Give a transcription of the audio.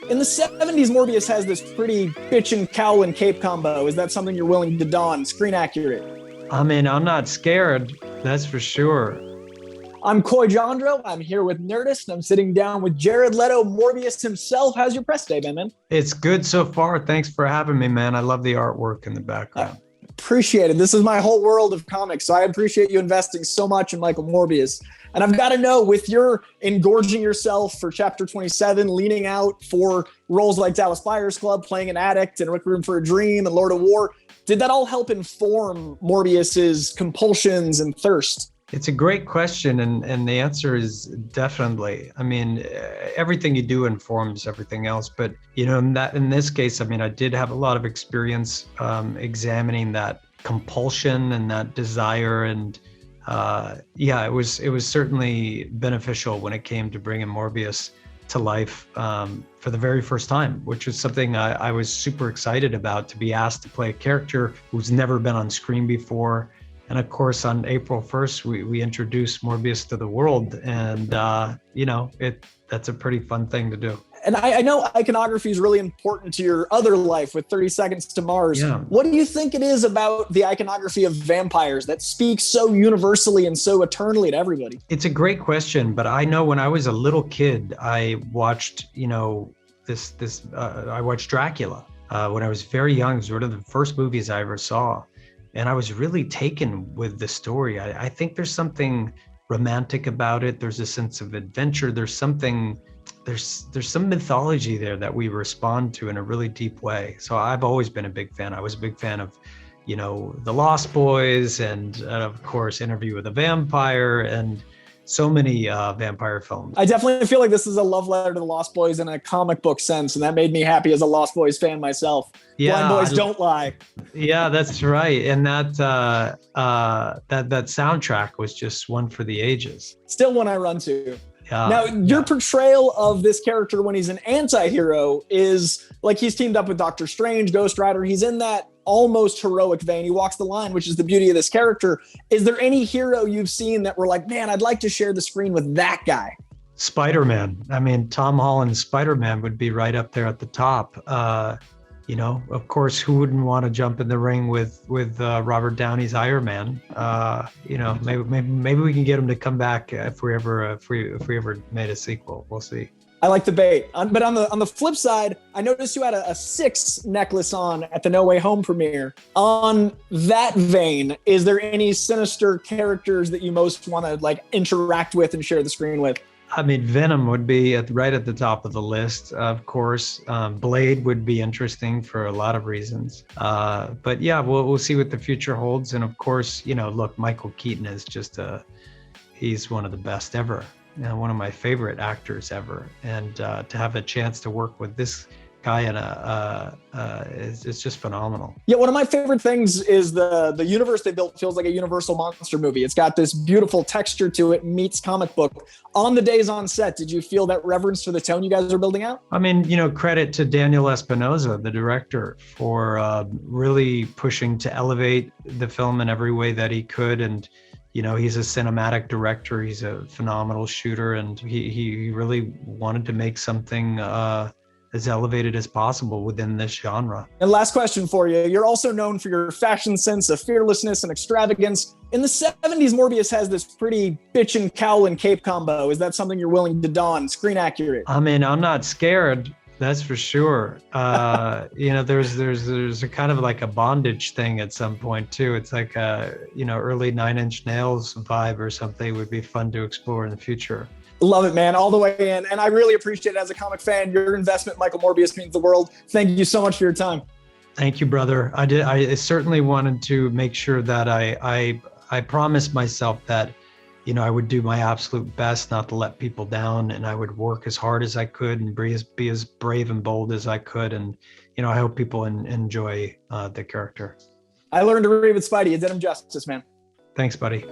In the 70s, Morbius has this pretty bitch and cowl and cape combo. Is that something you're willing to don? Screen accurate. I mean, I'm not scared, that's for sure. I'm Coy Jandreau. I'm here with Nerdist, and I'm sitting down with Jared Leto, Morbius himself. How's your press day been, man? It's good so far. Thanks for having me, man. I love the artwork in the background. Appreciate it. This is my whole world of comics, so I appreciate you investing so much in Michael Morbius. And I've got to know, with your engorging yourself for Chapter 27, leaning out for roles like Dallas Buyers Club, playing an addict in Requiem for a Dream and Lord of War, did that all help inform Morbius's compulsions and thirst? It's a great question, and the answer is definitely. I mean, everything you do informs everything else. But in this case, I mean, I did have a lot of experience examining that compulsion and that desire, and it was certainly beneficial when it came to bringing Morbius to life for the very first time, which was something I was super excited about, to be asked to play a character who's never been on screen before. And of course, on April 1st, we introduced Morbius to the world, and that's a pretty fun thing to do. And I know iconography is really important to your other life with 30 Seconds to Mars. Yeah. What do you think it is about the iconography of vampires that speaks so universally and so eternally to everybody? It's a great question, but I know when I was a little kid, I watched, I watched Dracula when I was very young. It was one of the first movies I ever saw. And I was really taken with the story. I think there's something romantic about it. There's a sense of adventure. There's some mythology there that we respond to in a really deep way. So I've always been a big fan. I was a big fan of, The Lost Boys, and of course, Interview with a Vampire, and so many vampire films. I definitely feel like this is a love letter to the Lost Boys in a comic book sense, and that made me happy as a Lost Boys fan myself. Yeah, Blind Boys Don't Lie. Yeah, that's right. And that soundtrack was just one for the ages. Still one I run to. Now, your portrayal of this character when he's an anti-hero is like he's teamed up with Doctor Strange, Ghost Rider. He's in that almost heroic vein. He walks the line, which is the beauty of this character. Is there any hero you've seen that were like, man, I'd like to share the screen with that guy? Spider-Man. I mean, Tom Holland's Spider-Man would be right up there at the top. Of course, who wouldn't want to jump in the ring with Robert Downey's Iron Man? Maybe we can get him to come back if we ever made a sequel. We'll see. I like the bait. But on the flip side, I noticed you had a 6 necklace on at the No Way Home premiere. On that vein, is there any Sinister characters that you most want to interact with and share the screen with? I mean, Venom would be right at the top of the list, of course. Blade would be interesting for a lot of reasons. But yeah, we'll see what the future holds. And of course, look, Michael Keaton is he's one of the best ever. One of my favorite actors ever. And to have a chance to work with this guy it's just phenomenal. Yeah, one of my favorite things is the universe they built feels like a Universal monster movie. It's got this beautiful texture to it, meets comic book. On the days on set, did you feel that reverence for the tone you guys are building out? I mean, credit to Daniel Espinosa, the director, for really pushing to elevate the film in every way that he could. And he's a cinematic director. He's a phenomenal shooter, and he really wanted to make something as elevated as possible within this genre. And last question for you. You're also known for your fashion sense of fearlessness and extravagance. In the 70s, Morbius has this pretty bitch and cowl and cape combo. Is that something you're willing to don? Screen accurate. I mean, I'm not scared. That's for sure. There's a kind of like a bondage thing at some point too. It's like a, early 9 Inch Nails vibe or something would be fun to explore in the future. Love it, man, all the way in. And I really appreciate it as a comic fan. Your investment, Michael Morbius, means the world. Thank you so much for your time. Thank you, brother. I certainly wanted to make sure that I promised myself that, I would do my absolute best not to let people down, and I would work as hard as I could and be as brave and bold as I could. And, I hope people enjoy the character. I learned to read with Spidey. It did him justice, man. Thanks, buddy.